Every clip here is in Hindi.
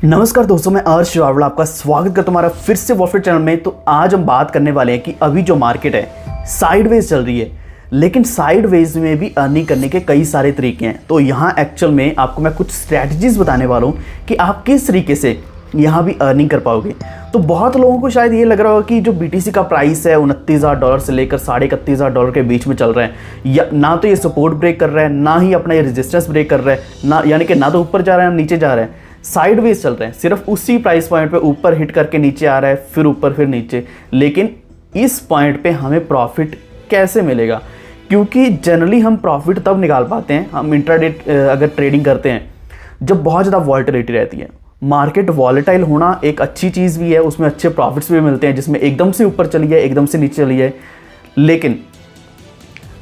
नमस्कार दोस्तों, मैं अर्श रावल आपका स्वागत करता हूं हमारा फिर से वॉफिट चैनल में। तो आज हम बात करने वाले हैं कि अभी जो मार्केट है साइडवेज चल रही है, लेकिन साइडवेज में भी अर्निंग करने के कई सारे तरीके हैं। तो यहाँ एक्चुअल में आपको मैं कुछ स्ट्रैटेजीज बताने वाला हूँ कि आप किस तरीके से यहाँ भी अर्निंग कर पाओगे। तो बहुत लोगों को शायद ये लग रहा होगा कि जो BTC का प्राइस है $29,000 से लेकर $31,500 के बीच में चल रहा है, या ना तो ये सपोर्ट ब्रेक कर रहा है, ना ही अपना ये रेजिस्टेंस ब्रेक कर रहा है, ना यानी कि ना तो ऊपर जा रहा है ना नीचे जा रहा है, साइडवेज चल रहे हैं। सिर्फ उसी प्राइस पॉइंट पे ऊपर हिट करके नीचे आ रहा है, फिर ऊपर फिर नीचे। लेकिन इस पॉइंट पे हमें प्रॉफिट कैसे मिलेगा? क्योंकि जनरली हम प्रॉफिट तब निकाल पाते हैं, हम इंट्राडे अगर ट्रेडिंग करते हैं जब बहुत ज़्यादा वॉलेटिलिटी रहती है। मार्केट वॉलेटाइल होना एक अच्छी चीज़ भी है, उसमें अच्छे प्रॉफिट्स भी मिलते हैं, जिसमें एकदम से ऊपर चली है एकदम से नीचे चली है। लेकिन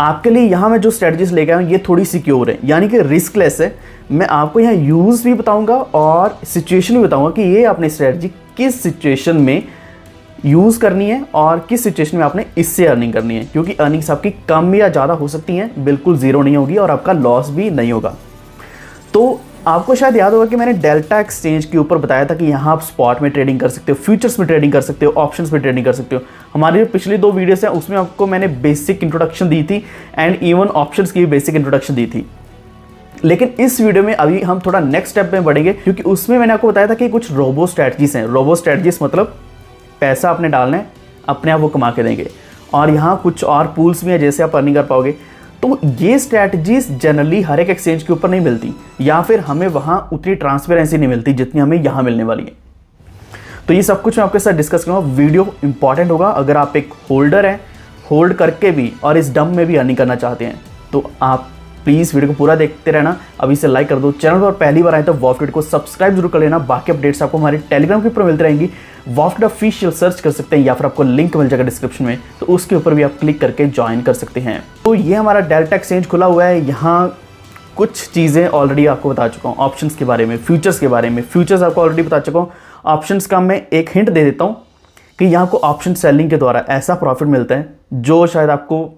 आपके लिए यहाँ मैं जो स्ट्रेटजीज लेके आया हूँ ये थोड़ी सिक्योर है, यानी कि रिस्कलेस है। मैं आपको यहाँ यूज़ भी बताऊँगा और सिचुएशन भी बताऊँगा कि ये आपने स्ट्रेटजी किस सिचुएशन में यूज़ करनी है और किस सिचुएशन में आपने इससे अर्निंग करनी है। क्योंकि अर्निंग्स आपकी कम या ज़्यादा हो सकती हैं, बिल्कुल ज़ीरो नहीं होगी और आपका लॉस भी नहीं होगा। तो आपको शायद याद होगा कि मैंने डेल्टा एक्सचेंज के ऊपर बताया था कि यहाँ आप स्पॉट में ट्रेडिंग कर सकते हो, फ्यूचर्स में ट्रेडिंग कर सकते हो, ऑप्शंस में ट्रेडिंग कर सकते हो। हमारी जो पिछली 2 वीडियोस हैं उसमें आपको मैंने बेसिक इंट्रोडक्शन दी थी एंड इवन ऑप्शंस की भी बेसिक इंट्रोडक्शन दी थी। लेकिन इस वीडियो में अभी हम थोड़ा नेक्स्ट स्टेप में बढ़ेंगे, क्योंकि उसमें मैंने आपको बताया था कि कुछ रोबो स्ट्रैटेजीज हैं। रोबो स्ट्रैटेजीज मतलब पैसा आपने डालना है, अपने आप वो कमा के देंगे। और यहाँ कुछ और पूल्स भी हैं जैसे आप अर्निंग कर पाओगे। तो ये स्ट्रैटेजीज जनरली हर एक एक्सचेंज के ऊपर नहीं मिलती, या फिर हमें वहाँ उतनी ट्रांसपेरेंसी नहीं मिलती जितनी हमें यहाँ मिलने वाली है। तो ये सब कुछ मैं आपके साथ डिस्कस करूँगा। वीडियो इंपॉर्टेंट होगा। अगर आप एक होल्डर हैं, होल्ड करके भी और इस डम में भी अर्निंग करना चाहते हैं, तो आप प्लीज़ वीडियो को पूरा देखते रहना। अभी से लाइक कर दो। चैनल पर पहली बार आए तो वॉफिट को सब्सक्राइब जरूर कर लेना। बाकी अपडेट्स आपको हमारे टेलीग्राम के ऊपर मिलती रहेंगी। वॉफिट ऑफिशियल सर्च कर सकते हैं, या फिर आपको लिंक मिल जाएगा डिस्क्रिप्शन में, तो उसके ऊपर भी आप क्लिक करके ज्वाइन कर सकते हैं। तो ये हमारा डेल्टा एक्सचेंज खुला हुआ है। यहाँ कुछ चीज़ें ऑलरेडी आपको बता चुका हूँ, ऑप्शंस के बारे में, फ्यूचर्स के बारे में। फ्यूचर्स आपको ऑलरेडी बता चुका हूँ। ऑप्शंस का मैं एक हिंट दे देता हूँ कि यहाँ को ऑप्शन सेलिंग के द्वारा ऐसा प्रॉफिट मिलता है जो शायद आपको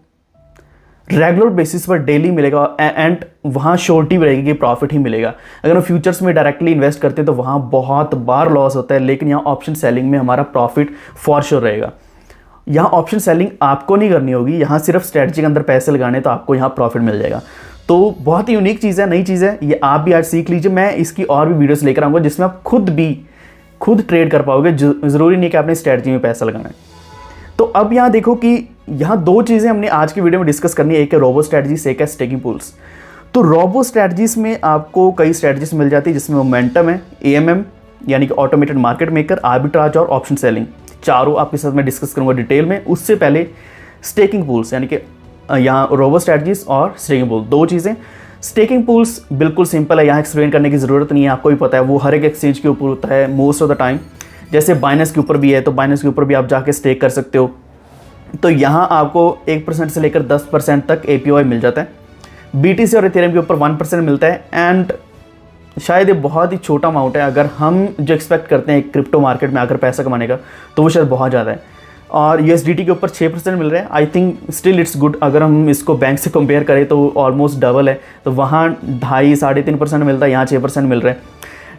रेगुलर बेसिस पर डेली मिलेगा, एंड वहाँ श्योरिटी भी रहेगी कि प्रॉफिट ही मिलेगा। अगर हम फ्यूचर्स में डायरेक्टली इन्वेस्ट करते हैं तो वहाँ बहुत बार लॉस होता है, लेकिन यहाँ ऑप्शन सेलिंग में हमारा प्रॉफिट फॉर श्योर रहेगा। यहाँ ऑप्शन सेलिंग आपको नहीं करनी होगी, यहाँ सिर्फ स्ट्रेटजी के अंदर पैसे लगाने, तो आपको यहाँ प्रॉफिट मिल जाएगा। तो बहुत ही यूनिक चीज़ है, नई चीज़ है, ये आप भी आज सीख लीजिए। मैं इसकी और भी वीडियोस लेकर आऊँगा जिसमें आप खुद ट्रेड कर पाओगे। ज़रूरी नहीं कि आपने स्ट्रेटजी में पैसा लगाना है। तो अब यहाँ देखो कि यहाँ 2 चीज़ें हमने आज की वीडियो में डिस्कस करनी है। एक है रोबो स्ट्रैटेजीज, एक है स्टेकिंग पूल्स। तो रोबो स्ट्रैटेजीज में आपको कई स्ट्रैटेजीज मिल जाती है, जिसमें मोमेंटम है, AMM यानी कि ऑटोमेटेड मार्केट मेकर, आर्बिट्राज और ऑप्शन सेलिंग। चारों आपके साथ मैं डिस्कस करूँगा डिटेल में। उससे पहले स्टेकिंग पूल्स, यानी कि यहाँ रोबो स्ट्रैटेजीज और स्टेकिंग पूल 2 चीज़ें। स्टेकिंग पूल्स बिल्कुल सिंपल है, यहाँ एक्सप्लेन करने की ज़रूरत नहीं है, आपको भी पता है। वो हर एक एक्सचेंज के ऊपर होता है मोस्ट ऑफ द टाइम। जैसे बाइनेंस के ऊपर भी है, तो बाइनेंस के ऊपर भी आप जाके स्टेक कर सकते हो। तो यहाँ आपको 1% से लेकर 10% तक APY मिल जाता है। BTC और इथेरियम के ऊपर 1% मिलता है, एंड शायद ये बहुत ही छोटा अमाउंट है। अगर हम जो एक्सपेक्ट करते हैं क्रिप्टो मार्केट में आकर पैसा कमाने का, तो वो शायद बहुत ज़्यादा है। और USDT के ऊपर 6% मिल रहा है। I think still it's good. अगर हम इसको बैंक से कंपेयर करें तो ऑलमोस्ट डबल है। तो वहाँ 2.5-3.5% मिलता है, यहाँ 6% मिल रहा है।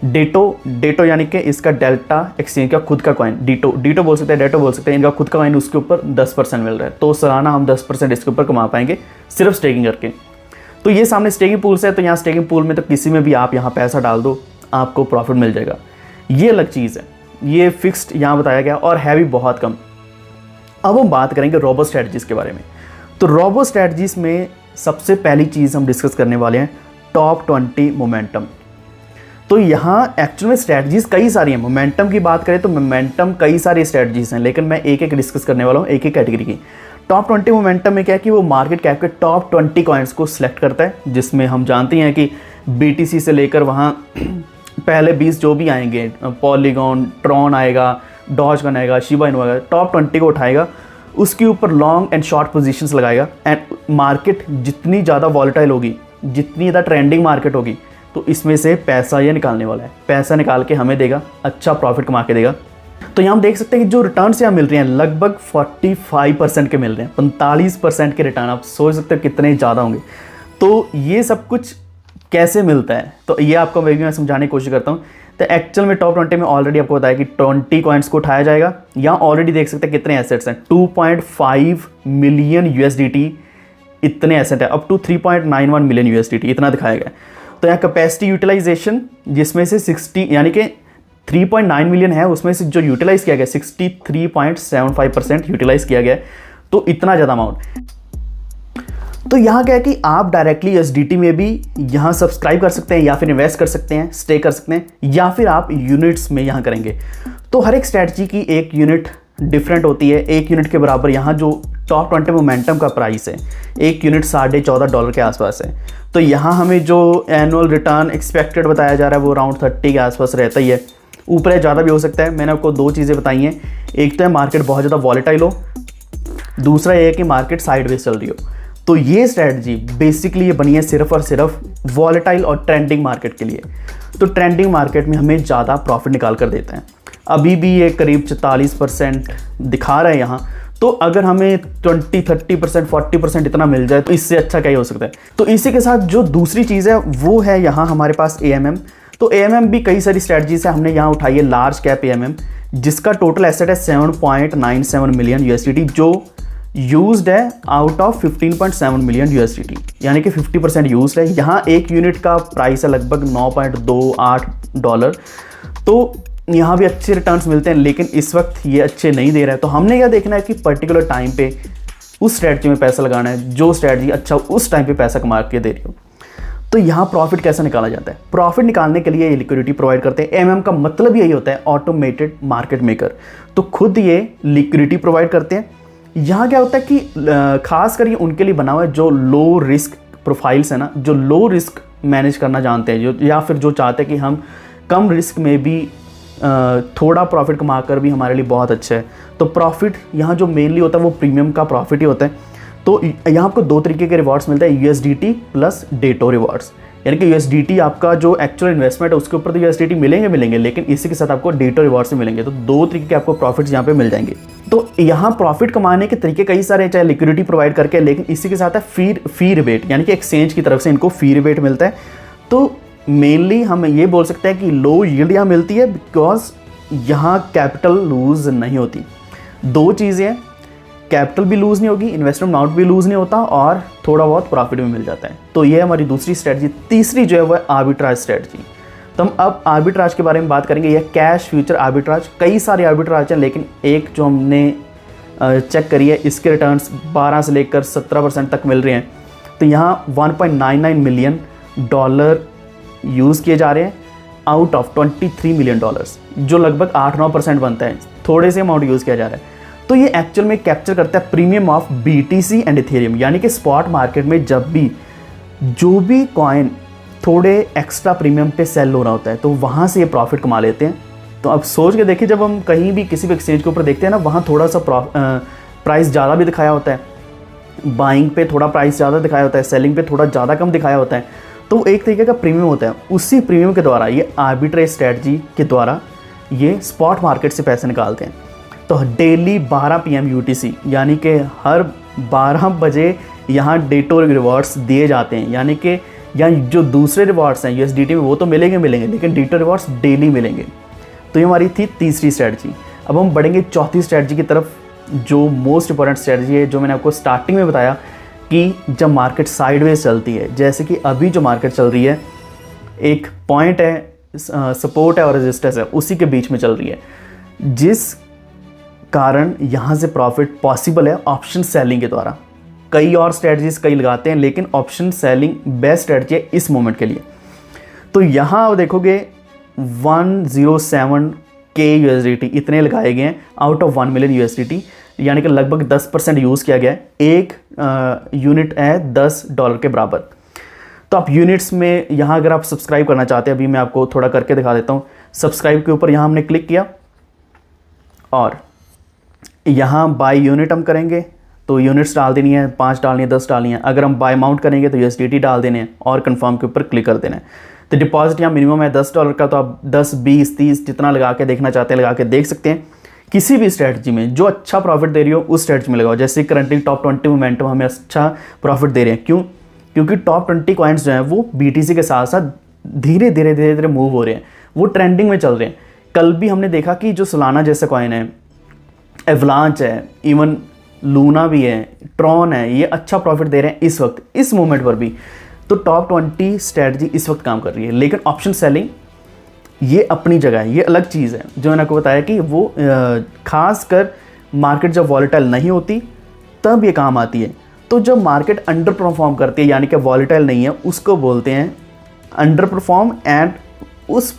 डेटो यानी कि इसका डेल्टा एक्सचेंज का खुद का कॉइन, डीटो बोल सकते हैं, डेटो बोल सकते हैं, इनका खुद का कॉइन, उसके ऊपर 10% मिल रहा है। तो सालाना हम 10% इसके ऊपर कमा पाएंगे सिर्फ स्टेकिंग करके। तो ये सामने स्टेकिंग पूल्स है। तो यहाँ स्टेकिंग पूल में तो किसी में भी आप यहाँ पैसा डाल दो, आपको प्रॉफिट मिल जाएगा। ये अलग चीज़ है, ये फिक्स्ड यहाँ बताया गया और है भी बहुत कम। अब हम बात करेंगे रोबो स्ट्रैटेजीज के बारे में। तो रोबो स्ट्रैटेजीज में सबसे पहली चीज़ हम डिस्कस करने वाले हैं टॉप 20 मोमेंटम। तो यहाँ एक्चुअल में स्ट्रैटेजीज कई सारी हैं। मोमेंटम की बात करें तो मोमेंटम कई सारी स्ट्रैटेजीज हैं, लेकिन मैं एक एक डिस्कस करने वाला हूँ, एक एक कैटेगरी की। टॉप 20 मोमेंटम में क्या है कि वो मार्केट कैप के टॉप 20 कॉइन्स को सिलेक्ट करता है, जिसमें हम जानते हैं कि BTC से लेकर वहाँ पहले 20 जो भी आएंगे, पॉलीगॉन, ट्रॉन आएगा, डॉजकॉइन आएगा, शिबा इनू आएगा, टॉप 20 को उठाएगा, उसके ऊपर लॉन्ग एंड शॉर्ट पोजीशंस लगाएगा। एंड मार्केट जितनी ज़्यादा वॉलेटाइल होगी, जितनी ज़्यादा ट्रेंडिंग मार्केट होगी, तो इसमें से पैसा ये निकालने वाला है। पैसा निकाल के हमें देगा, अच्छा प्रॉफिट कमा के देगा। तो यहाँ हम देख सकते हैं कि जो रिटर्न्स यहाँ मिल रहे हैं लगभग 45% के मिल रहे हैं। 45% के रिटर्न, आप सोच सकते हो कितने ज़्यादा होंगे। तो ये सब कुछ कैसे मिलता है, तो ये आपको मैं समझाने की कोशिश करता हूँ। तो एक्चुअल में टॉप 20 में ऑलरेडी आपको बताया कि 20 कॉइन्स को उठाया जाएगा। यहाँ ऑलरेडी देख सकते हैं कितने एसेट्स हैं, 2.5 मिलियन USDT इतने एसेट है, अप टू 3.91 मिलियन USDT इतना दिखाया गया। तो यहाँ कैपेसिटी यूटिलाइजेशन जिसमें से 60 यानी कि 3.9 मिलियन है, उसमें से जो यूटिलाइज किया गया 63.75% यूटिलाइज किया गया, तो इतना ज़्यादा अमाउंट। तो यहाँ क्या है कि आप डायरेक्टली USDT में भी यहाँ सब्सक्राइब कर सकते हैं या फिर इन्वेस्ट कर सकते हैं, स्टे कर सकते हैं, या फिर आप यूनिट्स में यहाँ करेंगे। तो हर एक स्ट्रैटेजी की एक यूनिट डिफरेंट होती है। एक यूनिट के बराबर यहाँ जो टॉप 20 मोमेंटम का प्राइस है, एक यूनिट $14.5 के आसपास है। तो यहाँ हमें जो एनुअल रिटर्न एक्सपेक्टेड बताया जा रहा है वो अराउंड 30 के आसपास रहता ही है, ऊपर है ज़्यादा भी हो सकता है। मैंने आपको दो चीज़ें बताई हैं, एक तो है मार्केट बहुत ज़्यादा वॉलेटाइल हो, दूसरा ये है कि मार्केट साइडवेज चल रही हो। तो ये स्ट्रैटेजी बेसिकली ये बनी है सिर्फ और सिर्फ वॉलेटाइल और ट्रेंडिंग मार्केट के लिए। तो ट्रेंडिंग मार्केट में हमें ज़्यादा प्रॉफिट निकाल कर देते हैं। अभी भी ये करीब 44% दिखा रहा है यहाँ। तो अगर हमें 20, 30%, 40% इतना मिल जाए तो इससे अच्छा क्या ही हो सकता है। तो इसी के साथ जो दूसरी चीज़ है वो है यहाँ हमारे पास AMM। तो AMM भी कई सारी स्ट्रैटेजीज है, हमने यहाँ उठाई है लार्ज कैप AMM, जिसका टोटल एसेट है 7.97 मिलियन USDT, जो यूज्ड है आउट ऑफ 15.7 मिलियन USDT, यानी कि 50% यूज्ड है। यहाँ एक यूनिट का प्राइस है लगभग $9.28। तो यहाँ भी अच्छे रिटर्न्स मिलते हैं, लेकिन इस वक्त ये अच्छे नहीं दे रहा है। तो हमने क्या देखना है कि पर्टिकुलर टाइम पे उस स्ट्रैटेजी में पैसा लगाना है जो स्ट्रैटेजी अच्छा उस टाइम पे पैसा कमा के दे रही हो। तो यहाँ प्रॉफिट कैसे निकाला जाता है? प्रॉफिट निकालने के लिए ये लिक्विडिटी प्रोवाइड करते हैं। AMM का मतलब यही होता है ऑटोमेटेड मार्केट मेकर। तो खुद ये लिक्विडिटी प्रोवाइड करते हैं। यहाँ क्या होता है कि खास कर ये उनके लिए बना हुआ है जो लो रिस्क प्रोफाइल्स है ना, जो लो रिस्क मैनेज करना जानते हैं, जो या फिर जो चाहते हैं कि हम कम रिस्क में भी थोड़ा प्रॉफिट कमा कर भी हमारे लिए बहुत अच्छा है। तो प्रॉफिट यहाँ जो मेनली होता है वो प्रीमियम का प्रॉफिट ही होता है। तो यहाँ आपको दो तरीके के रिवॉर्ड्स मिलते हैं, USDT प्लस डेटो रिवॉर्ड्स। यानी कि USDT आपका जो एक्चुअल इन्वेस्टमेंट है उसके ऊपर तो USDT मिलेंगे, लेकिन इसी के साथ आपको डेटो रिवॉर्ड्स से मिलेंगे। तो दो तरीके के आपको प्रॉफिट्स यहाँ पे मिल जाएंगे। तो यहाँ प्रॉफिट कमाने के तरीके कई सारे, चाहे लिक्विडिटी प्रोवाइड करके, लेकिन इसी के साथ है फी रिबेट, यानी कि एक्सचेंज की तरफ से इनको फी रिबेट मिलता है। तो मेनली हम ये बोल सकते हैं कि लो यील्ड यहाँ मिलती है बिकॉज यहाँ कैपिटल लूज नहीं होती। दो चीज़ें हैं, कैपिटल भी लूज़ नहीं होगी, इन्वेस्टमेंट अमाउंट भी लूज़ नहीं होता, और थोड़ा बहुत प्रॉफिट भी मिल जाता है। तो ये हमारी दूसरी स्ट्रैटेजी। तीसरी जो है वो है आर्बिट्राज स्ट्रैटेजी। तो हम अब आर्बिट्राज के बारे में बात करेंगे। यह कैश फ्यूचर आर्बिट्राज, कई सारे आर्बिट्राज हैं, लेकिन एक जो हमने चेक करी है इसके रिटर्न्स 12 से लेकर 17% तक मिल रहे हैं। तो यहाँ $1.99 मिलियन यूज़ किए जा रहे हैं आउट ऑफ $23 मिलियन, जो लगभग 8-9% बनता है। थोड़े से अमाउंट यूज़ किया जा रहा है। तो ये एक्चुअल में कैप्चर करता है premium of BTC and Ethereum, यानी कि स्पॉट मार्केट में जब भी जो भी कॉइन थोड़े एक्स्ट्रा प्रीमियम पे सेल हो रहा होता है तो वहाँ से ये प्रॉफिट कमा लेते हैं। तो अब सोच के देखिए, जब हम कहीं भी किसी भी एक्सचेंज के ऊपर देखते हैं ना, वहाँ थोड़ा सा प्राइस ज़्यादा भी दिखाया होता है, बाइंग पे थोड़ा प्राइस ज़्यादा दिखाया होता है, सेलिंग पे थोड़ा ज़्यादा कम दिखाया होता है। तो एक तरीके का प्रीमियम होता है। उसी प्रीमियम के द्वारा ये आर्बिट्रेज स्ट्रैटेजी के द्वारा ये स्पॉट मार्केट से पैसे निकालते हैं। तो डेली 12 PM UTC, यानी कि हर 12 बजे यहाँ डेटो रिवॉर्ड्स दिए जाते हैं। यानी कि यहाँ जो दूसरे रिवॉर्ड्स हैं USDT में वो तो मिलेंगे, लेकिन डेटो रिवॉर्ड्स डेली मिलेंगे। तो ये हमारी थी तीसरी स्ट्रैटेजी। अब हम बढ़ेंगे चौथी स्ट्रैटेजी की तरफ, जो मोस्ट इंपॉर्टेंट स्ट्रैटेजी है, जो मैंने आपको स्टार्टिंग में बताया कि जब मार्केट साइडवेज चलती है, जैसे कि अभी जो मार्केट चल रही है, एक पॉइंट है, सपोर्ट है और रेजिस्टेंस है, उसी के बीच में चल रही है, जिस कारण यहाँ से प्रॉफिट पॉसिबल है ऑप्शन सेलिंग के द्वारा। कई और स्ट्रैटेजीज कई लगाते हैं, लेकिन ऑप्शन सेलिंग बेस्ट स्ट्रैटेजी है इस मोमेंट के लिए। तो यहाँ आप देखोगे 107K USDT इतने लगाए गए हैं आउट ऑफ 1 मिलियन USDT, यानी कि लगभग 10% यूज़ किया गया है। एक यूनिट है $10 के बराबर। तो आप यूनिट्स में यहाँ अगर आप सब्सक्राइब करना चाहते हैं, अभी मैं आपको थोड़ा करके दिखा देता हूँ। सब्सक्राइब के ऊपर यहाँ हमने क्लिक किया और यहाँ बाय यूनिट हम करेंगे, तो यूनिट्स डाल देनी है, 5 डालनी है, 10 डालनी है। अगर हम बाय अमाउंट करेंगे तो USDT डाल देने हैं और कन्फर्म के ऊपर क्लिक कर देना है। तो डिपॉजिट यहाँ मिनिमम है $10 का, तो आप 10, 20, 30 जितना लगा के देखना चाहते हैं लगा के देख सकते हैं। किसी भी स्ट्रैटेजी में जो अच्छा प्रॉफिट दे रही हो उस स्ट्रैटेजी में लगाओ। जैसे करंटली टॉप 20 मोमेंटम हमें अच्छा प्रॉफिट दे रहे हैं, क्यों? क्योंकि टॉप 20 कॉइन्स जो हैं वो BTC के साथ साथ धीरे धीरे मूव हो रहे हैं, वो ट्रेंडिंग में चल रहे हैं। कल भी हमने देखा कि जो सोलाना जैसे कॉइन है, एवलांच है, इवन लूना भी है, ट्रॉन है, ये अच्छा प्रॉफिट दे रहे हैं इस वक्त, इस मोमेंट पर भी। तो टॉप 20 स्ट्रैटेजी इस वक्त काम कर रही है। लेकिन ऑप्शन सेलिंग ये अपनी जगह है, ये अलग चीज़ है। जो मैंने आपको बताया कि वो खास कर मार्केट जब वॉलेटाइल नहीं होती तब ये काम आती है। तो जब मार्केट अंडर परफॉर्म करती है, यानी कि वॉलेटाइल नहीं है, उसको बोलते हैं अंडर परफॉर्म, एंड उस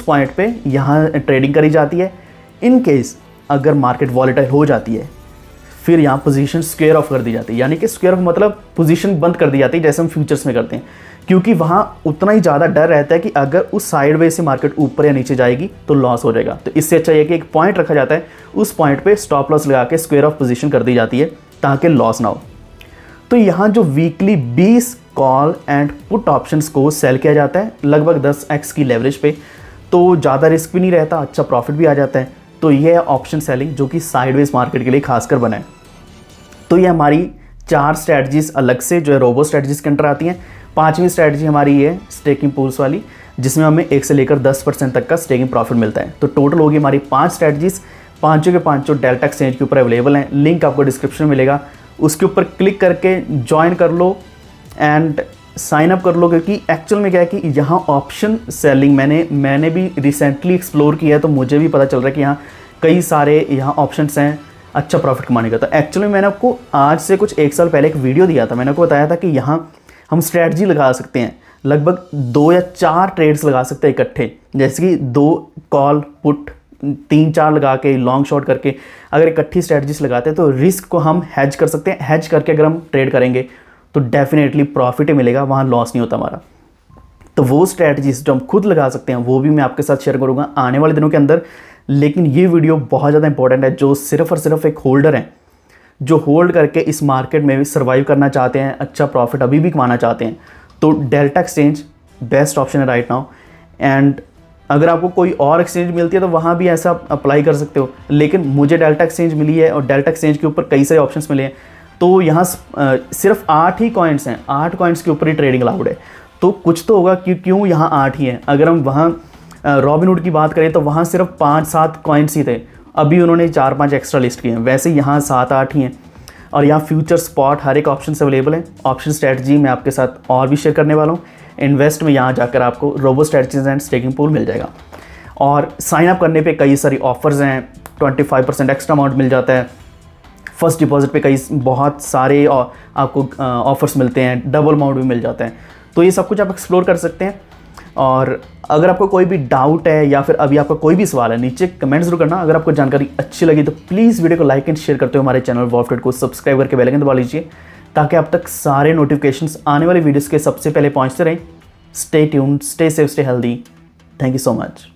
पॉइंट पे यहाँ ट्रेडिंग करी जाती है। इन केस अगर मार्केट वॉलेटाइल हो जाती है, फिर यहाँ पोजीशन स्क्वायर ऑफ कर दी जाती है, यानी कि स्क्वायर ऑफ मतलब पोजीशन बंद कर दी जाती है, जैसे हम फ्यूचर्स में करते हैं। क्योंकि वहाँ उतना ही ज़्यादा डर रहता है कि अगर उस साइडवेज से मार्केट ऊपर या नीचे जाएगी तो लॉस हो जाएगा। तो इससे अच्छा है कि एक पॉइंट रखा जाता है, उस पॉइंट पे स्टॉप लॉस लगा के स्क्वायर ऑफ पोजीशन कर दी जाती है ताकि लॉस ना हो। तो यहाँ जो weekly 20 call and put options को सेल किया जाता है लगभग 10x की लेवरेज पे, तो ज़्यादा रिस्क भी नहीं रहता, अच्छा प्रॉफिट भी आ जाता है। तो ये है ऑप्शन सेलिंग, जो कि साइडवेज मार्केट के लिए खासकर बना है। तो ये हमारी 4 स्ट्रैटेजीज अलग से जो है रोबो स्ट्रैटेजीज के अंदर आती हैं। 5वीं स्ट्रैटेजी हमारी ये स्टेकिंग पूल्स वाली, जिसमें हमें 1 से लेकर 10% तक का स्टेकिंग प्रॉफिट मिलता है। तो टोटल होगी हमारी 5 स्ट्रैटेजीज, पांचों के पांचों डेल्टा एक्सचेंज के ऊपर अवेलेबल हैं। लिंक आपको डिस्क्रिप्शन में मिलेगा, उसके ऊपर क्लिक करके ज्वाइन कर लो एंड साइन अप कर लो। क्योंकि एक्चुअल में क्या है कि यहाँ ऑप्शन सेलिंग मैंने भी रिसेंटली एक्सप्लोर किया है, तो मुझे भी पता चल रहा है कि यहाँ कई सारे यहाँ ऑप्शंस हैं अच्छा प्रॉफिट कमाने का। तो एक्चुअली मैंने आपको आज से कुछ 1 साल पहले एक वीडियो दिया था, मैंने आपको बताया था कि यहाँ हम स्ट्रैटेजी लगा सकते हैं, लगभग 2 या 4 ट्रेड्स लगा सकते हैं इकट्ठे, जैसे कि 2 कॉल पुट 3-4 लगा के लॉन्ग शॉर्ट करके अगर इकट्ठी स्ट्रैटेजीज लगाते हैं तो रिस्क को हम हैज कर सकते हैं। हैज करके अगर हम ट्रेड करेंगे तो डेफिनेटली प्रॉफिट ही मिलेगा, वहाँ लॉस नहीं होता हमारा। तो वो स्ट्रैटेजीज जो हम खुद लगा सकते हैं वो भी मैं आपके साथ शेयर करूँगा आने वाले दिनों के अंदर। लेकिन ये वीडियो बहुत ज़्यादा इंपॉर्टेंट है, जो सिर्फ और सिर्फ एक होल्डर हैं, जो होल्ड करके इस मार्केट में भी सर्वाइव करना चाहते हैं, अच्छा प्रॉफिट अभी भी कमाना चाहते हैं। तो डेल्टा एक्सचेंज बेस्ट ऑप्शन है राइट नाउ। एंड अगर आपको कोई और एक्सचेंज मिलती है तो वहाँ भी ऐसा अप्लाई कर सकते हो, लेकिन मुझे डेल्टा एक्सचेंज मिली है और डेल्टा एक्सचेंज के ऊपर कई सारे ऑप्शंस मिले हैं। तो यहाँ सिर्फ 8 ही कॉइन्स हैं, 8 कॉइन्स के ऊपर ही ट्रेडिंग अलाउड है। तो कुछ तो होगा कि क्यों यहाँ 8 ही हैं। अगर हम वहाँ रॉबिनहुड की बात करें तो वहाँ सिर्फ 5-7 कॉइन्स ही थे, अभी उन्होंने 4-5 एक्स्ट्रा लिस्ट किए हैं। वैसे यहाँ 7-8 ही हैं। और यहाँ फ्यूचर स्पॉट हर एक ऑप्शन से अवेलेबल है। ऑप्शन स्ट्रैटेजी मैं आपके साथ और भी शेयर करने वाला हूँ। इन्वेस्ट में यहाँ जाकर आपको robo strategies and staking pool मिल जाएगा। और साइन अप करने पे कई सारी ऑफर्स हैं, 25% एक्स्ट्रा अमाउंट मिल जाता है, फर्स्ट डिपॉजिट पे बहुत सारे आपको ऑफर्स मिलते हैं, डबल अमाउंट भी मिल जाता है। तो ये सब कुछ आप एक्सप्लोर कर सकते हैं। और अगर आपको कोई भी डाउट है या फिर अभी आपका कोई भी सवाल है, नीचे कमेंट जरूर करना। अगर आपको जानकारी अच्छी लगी तो प्लीज़ वीडियो को लाइक एंड शेयर करते हुए हमारे चैनल वॉल्फ ट्रेड को सब्सक्राइब करके बेल आइकन दबा लीजिए, ताकि आप तक सारे नोटिफिकेशंस आने वाले वीडियोस के सबसे पहले पहुंचते रहें। Stay tuned, stay safe, stay healthy. Thank you so much.